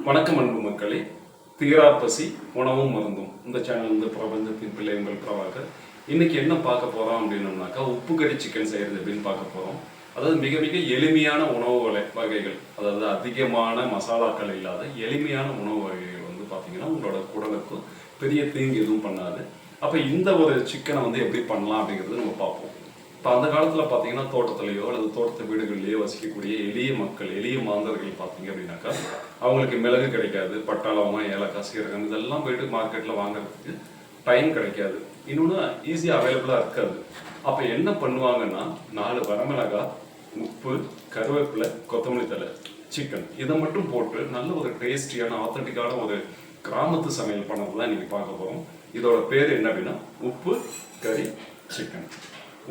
வணக்கம் அன்பு மக்களே. தீரா பசி உணவும் மருந்தும் இந்த சேனல் வந்து பிரபஞ்சத்தின் பிள்ளை உங்கள் பிரபாகர். இன்னைக்கு என்ன பார்க்க போறோம் அப்படின்னோம்னாக்கா உப்பு கறி சிக்கன் செய்யறது அப்படின்னு பார்க்க போறோம். அதாவது மிக மிக எளிமையான உணவு வகைகள், அதாவது அதிகமான மசாலாக்கள் இல்லாத எளிமையான உணவு வகைகள் வந்து பார்த்தீங்கன்னா உங்களோட குடலுக்கு பெரிய தீங்கு எதுவும் பண்ணாது. அப்போ இந்த ஒரு சிக்கனை வந்து எப்படி பண்ணலாம் அப்படிங்கிறது நம்ம பார்ப்போம். இப்போ அந்த காலத்தில் பார்த்தீங்கன்னா தோட்டத்திலேயோ அல்லது தோட்டத்து வீடுகளிலேயோ வசிக்கக்கூடிய எளிய மக்கள், எளிய மாந்தர்கள் பார்த்தீங்க அப்படின்னாக்கா அவங்களுக்கு மிளகு கிடைக்காது, பட்டை, லவங்கம், ஏலக்காய், சீரகம் இதெல்லாம் போயிட்டு மார்க்கெட்டில் வாங்குறதுக்கு டைம் கிடைக்காது, இன்னொன்று ஈஸியாக அவைலபிளாக இருக்காது. அப்போ என்ன பண்ணுவாங்கன்னா 4 வரமிளகாய், உப்பு, கருவேப்பிலை, கொத்தமல்லி தழை, சிக்கன் இதை மட்டும் போட்டு நல்ல ஒரு டேஸ்டியான ஆத்தென்டிக்கான ஒரு கிராமத்து சமையல் பண்ணது தான் இன்றைக்கி பார்க்க போகிறோம். இதோட பேர் என்ன அப்படின்னா உப்பு கறி சிக்கன்,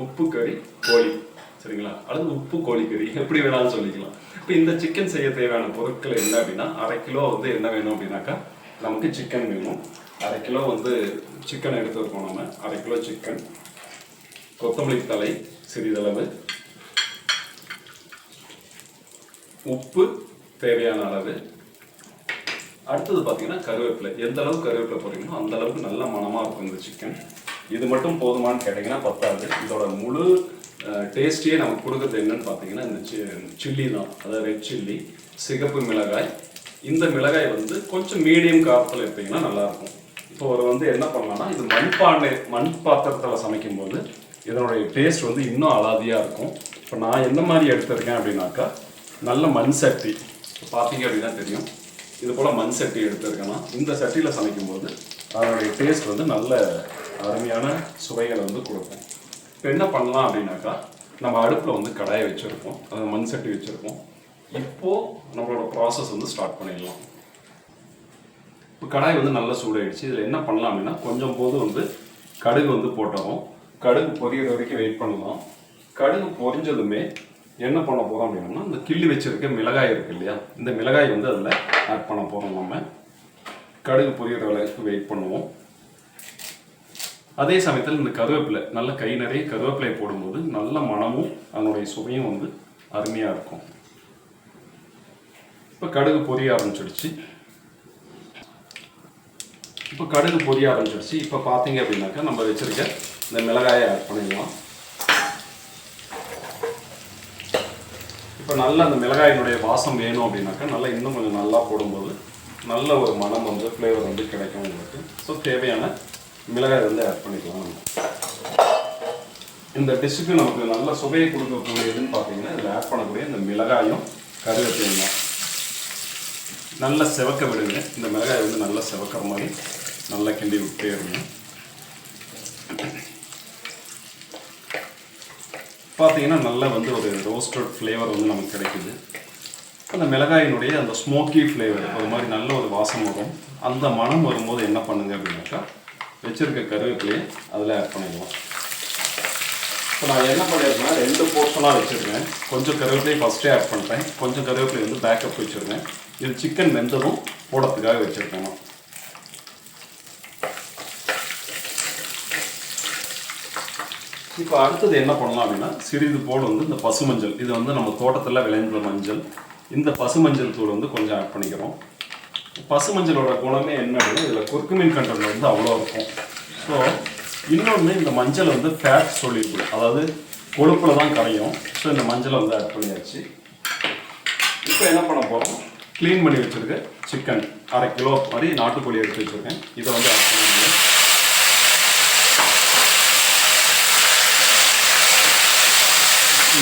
உப்பு கறி கோழி, சரிங்களா, அல்லது உப்பு கோழி கறி எப்படி வேணாலும் சொல்லிக்கலாம். இப்போ இந்த சிக்கன் செய்ய தேவையான பொருட்கள் என்ன அப்படின்னா 1/2 கிலோ வந்து என்ன வேணும் அப்படின்னாக்கா நமக்கு சிக்கன் வேணும். 1/2 கிலோ வந்து சிக்கன் எடுத்துருக்கோம். நம்ம 1/2 கிலோ சிக்கன், கொத்தமல்லி தழை சிறிதளவு, உப்பு தேவையான அளவு, அடுத்தது பார்த்தீங்கன்னா கருவேப்பிலை. எந்த அளவுக்கு கருவேப்பிலை போடுறீங்களோ அந்த அளவுக்கு நல்ல மனமாக இருக்கும் இந்த சிக்கன். இது மட்டும் போதுமானு கேட்டிங்கன்னா பத்தாது. இதோட முழு டேஸ்டியே நமக்கு கொடுக்குறது என்னன்னு பார்த்தீங்கன்னா இந்த சில்லி தான், அதாவது ரெட் சில்லி, சிகப்பு மிளகாய். இந்த மிளகாய் வந்து கொஞ்சம் மீடியம் காரத்தில் எடுத்தீங்கன்னா நல்லாயிருக்கும். இப்போ ஒரு வந்து என்ன பண்ணலாம்னா இது மண் பாத்திரத்தில் சமைக்கும்போது இதனுடைய டேஸ்ட் வந்து இன்னும் அலாதியாக இருக்கும். இப்போ நான் எந்த மாதிரி எடுத்திருக்கேன் அப்படின்னாக்கா நல்ல மண் சட்டி பார்த்தீங்க அப்படின்னா தெரியும். இது போல் மண் சட்டி எடுத்துருக்கேன்னா இந்த சட்டியில் சமைக்கும்போது அதனுடைய டேஸ்ட் வந்து நல்ல அருமையான சுவைகளை வந்து கொடுப்போம். இப்போ என்ன பண்ணலாம் அப்படின்னாக்கா நம்ம அடுப்பில் வந்து கடாயை வச்சுருப்போம், அது மண் சட்டி வச்சுருப்போம். இப்போது நம்மளோட ப்ராசஸ் வந்து ஸ்டார்ட் பண்ணிடலாம். இப்போ கடாய் வந்து நல்லா சூடாயிடுச்சு. இதில் என்ன பண்ணலாம் அப்படின்னா கொஞ்சம் போது வந்து கடுகு வந்து போட்டோம். கடுகு பொரியிற வரைக்கும் வெயிட் பண்ணலாம். கடுகு பொரிஞ்சதுமே என்ன பண்ண போகிறோம் அப்படின்னா இந்த கிள்ளி வச்சுருக்க மிளகாய் இருக்குது இல்லையா, இந்த மிளகாய் வந்து அதில் ஆட் பண்ண போகிறோம். நம்ம கடுகு பொரியிற வரைக்கும் வெயிட் பண்ணுவோம். அதே சமயத்தில் இந்த கருவேப்பிலை நல்ல கை நிறைய கருவேப்பிலை போடும்போது நல்ல மனமும் அதனுடைய சுவையும் வந்து அருமையாக இருக்கும். இப்போ கடுகு பொரிய ஆரம்பிச்சிடுச்சு. இப்போ பார்த்தீங்க அப்படின்னாக்கா நம்ம வச்சிருக்க இந்த மிளகாயை ஆட் பண்ணிடலாம். இப்போ நல்லா அந்த மிளகாயினுடைய வாசம் வேணும் அப்படின்னாக்கா நல்லா இன்னும் கொஞ்சம் நல்லா போடும்போது நல்ல ஒரு மனம் வந்து ஃப்ளேவர் வந்து கிடைக்கும் உங்களுக்கு. ஸோ தேவையான மிளகாய் வந்து ஆட் பண்ணிக்கலாம். இந்த டிஷ்ஷுக்கு நமக்கு நல்ல சுவையை கொடுக்கக்கூடியதுன்னு பார்த்தீங்கன்னா இதில் ஆட் பண்ணக்கூடிய இந்த மிளகாயும் கருவேப்பிலையும் தான். நல்லா செவக்க விடுங்க. இந்த மிளகாய் வந்து நல்லா செவக்கிற மாதிரி நல்லா கிண்டி விட்டே இருங்க. பார்த்தீங்கன்னா நல்லா வந்து ஒரு ரோஸ்டட் ஃப்ளேவர் வந்து நமக்கு கிடைக்குது. அந்த மிளகாயினுடைய அந்த ஸ்மோக்கி ஃப்ளேவர் ஒரு மாதிரி நல்ல ஒரு வாசம் வரும். அந்த மனம் வரும்போது என்ன பண்ணுங்க அப்படின்னாக்கா வச்சுருக்க கருவேப்பிலையை அதில் ஆட் பண்ணிடலாம். இப்போ நான் என்ன பண்ணியிருக்கேன்னா 2 போர்ஷனாக வச்சுருக்கேன். கொஞ்சம் கருவேப்பிலையை ஃபஸ்ட்டே ஆட் பண்ணிட்டேன், கொஞ்சம் கருவேப்பிலை வந்து பேக்கப் வச்சுருக்கேன். இது சிக்கன் வெந்ததும் போடுறதுக்காக வச்சுருக்கேன் நான். இப்போ அடுத்தது என்ன பண்ணலாம் அப்படின்னா சிறிது போல் வந்து இந்த பசு மஞ்சள், இது வந்து நம்ம தோட்டத்தில் விளைந்த மஞ்சள், இந்த பசு மஞ்சள் தூள் வந்து கொஞ்சம் ஆட் பண்ணிக்கிறோம். பசு மஞ்சளோட குணமே என்ன அப்படின்னா இதில் குர்குமின் கண்டென்ட் வந்து அவ்வளோ இருக்கும். ஸோ இன்னொன்று இந்த மஞ்சள் வந்து ஃபேட் சொல்லியிருக்கும், அதாவது கொழுப்பில் தான் கரையும். ஸோ இந்த மஞ்சளை வந்து ஆட் பண்ணியாச்சு. இப்போ என்ன பண்ண போகிறோம், க்ளீன் பண்ணி வச்சுருக்க சிக்கன் 1/2 கிலோ மாதிரி நாட்டுக்கோழி எடுத்து வச்சுருக்கேன், இதை வந்து ஆட் பண்ணிடுங்க.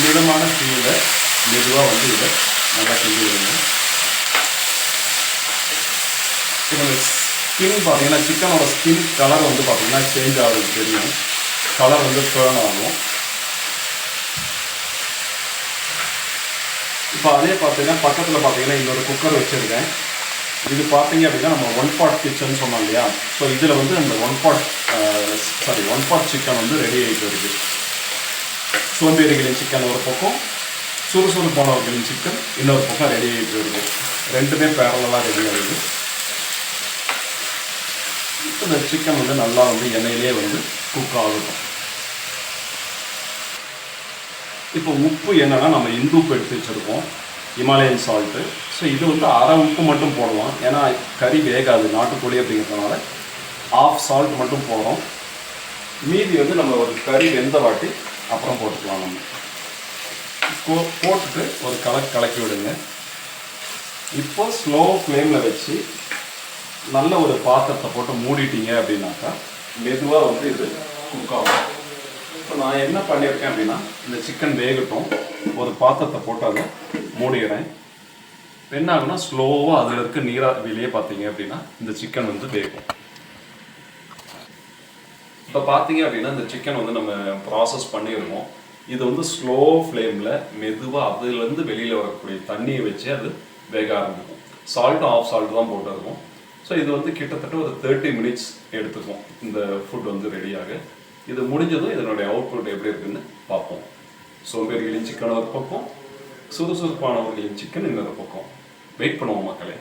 மிதமான தீயில் மெதுவாக வந்து இதை நல்லா கிண்டி விடுங்க. இப்போ ஸ்கின் பார்த்தீங்கன்னா சிக்கனோட ஸ்கின் கலர் வந்து பார்த்தீங்கன்னா சேஞ்ச் ஆகுது தெரியும், கலர் வந்து டேர்ன் ஆகும். இப்போ அதே பார்த்தீங்கன்னா பக்கத்தில் பார்த்தீங்கன்னா இன்னொரு குக்கர் வச்சுருக்கேன். இது பார்த்தீங்க அப்படின்னா நம்ம 1 பாட் கிச்சன் சொன்னோம் இல்லையா, ஸோ இதில் வந்து அந்த 1 பாட் சிக்கன் வந்து ரெடி ஆகிட்டு இருக்குது. சோம்பேறிகளின் சிக்கன் ஒரு பக்கம், சுறுசுறுப்பானவர்களின் சிக்கன் இன்னொரு பக்கம் ரெடி ஆகிட்டு இருக்குது. ரெண்டுமே பேரலாக ரெடி ஆகுது. இந்த சிக்கன் வந்து நல்லா வந்து எண்ணெயிலே வந்து குக் ஆகட்டும். இப்போ உப்பு என்னன்னா நம்ம இந்து உப்பு எடுத்து வச்சுருக்கோம். Himalayan salt. ஸோ இது வந்து அரை உப்பு மட்டும் போடலாம், ஏன்னா கறி வேகாது நாட்டுக்கோழி அப்படிங்கிறதுனால ஆஃப் சால்ட் மட்டும் போடுறோம். மீதி வந்து நம்ம ஒரு கறி வெந்த வாட்டி அப்புறம் போட்டுக்கலாம். நம்ம போட்டுட்டு ஒரு கலக்கி விடுங்க. இப்போ ஸ்லோ ஃப்ளேமில் வச்சு நல்ல ஒரு பாத்திரத்தை போட்டு மூடிட்டீங்க அப்படின்னாக்கா மெதுவாக வந்து இது குக் ஆகும். இப்போ நான் என்ன பண்ணியிருக்கேன் அப்படின்னா, இந்த சிக்கன் வேகட்டும், ஒரு பாத்திரத்தை போட்டு அதை மூடிடுறேன். என்ன ஆகுனா ஸ்லோவாக அதில் இருக்க நீராவிலேயே பார்த்தீங்க அப்படின்னா இந்த சிக்கன் வந்து வேகும். இப்போ பார்த்தீங்க அப்படின்னா இந்த சிக்கன் வந்து நம்ம ப்ராசஸ் பண்ணியிருக்கோம். இது வந்து ஸ்லோ ஃப்ளேமில் மெதுவாக அதுலேருந்து வெளியில் வரக்கூடிய தண்ணியை வச்சு அது வேக ஆரம்பிக்கும். சால்ட்டும் ஆஃப் சால்ட் தான் போட்டிருக்கோம். ஸோ இது வந்து கிட்டத்தட்ட ஒரு 30 மினிட்ஸ் எடுத்துக்கும் இந்த ஃபுட் வந்து ரெடியாக. இது முடிஞ்சதும் இதனுடைய அவுட்புட் எப்படி இருக்குன்னு பார்ப்போம். சோம்பேறிகளின் சிக்கன் ஒரு பக்கம், சுறுசுறுப்பானவர்களின் சிக்கன் இன்னொரு பக்கம். வெயிட் பண்ணுவோம் மக்களே.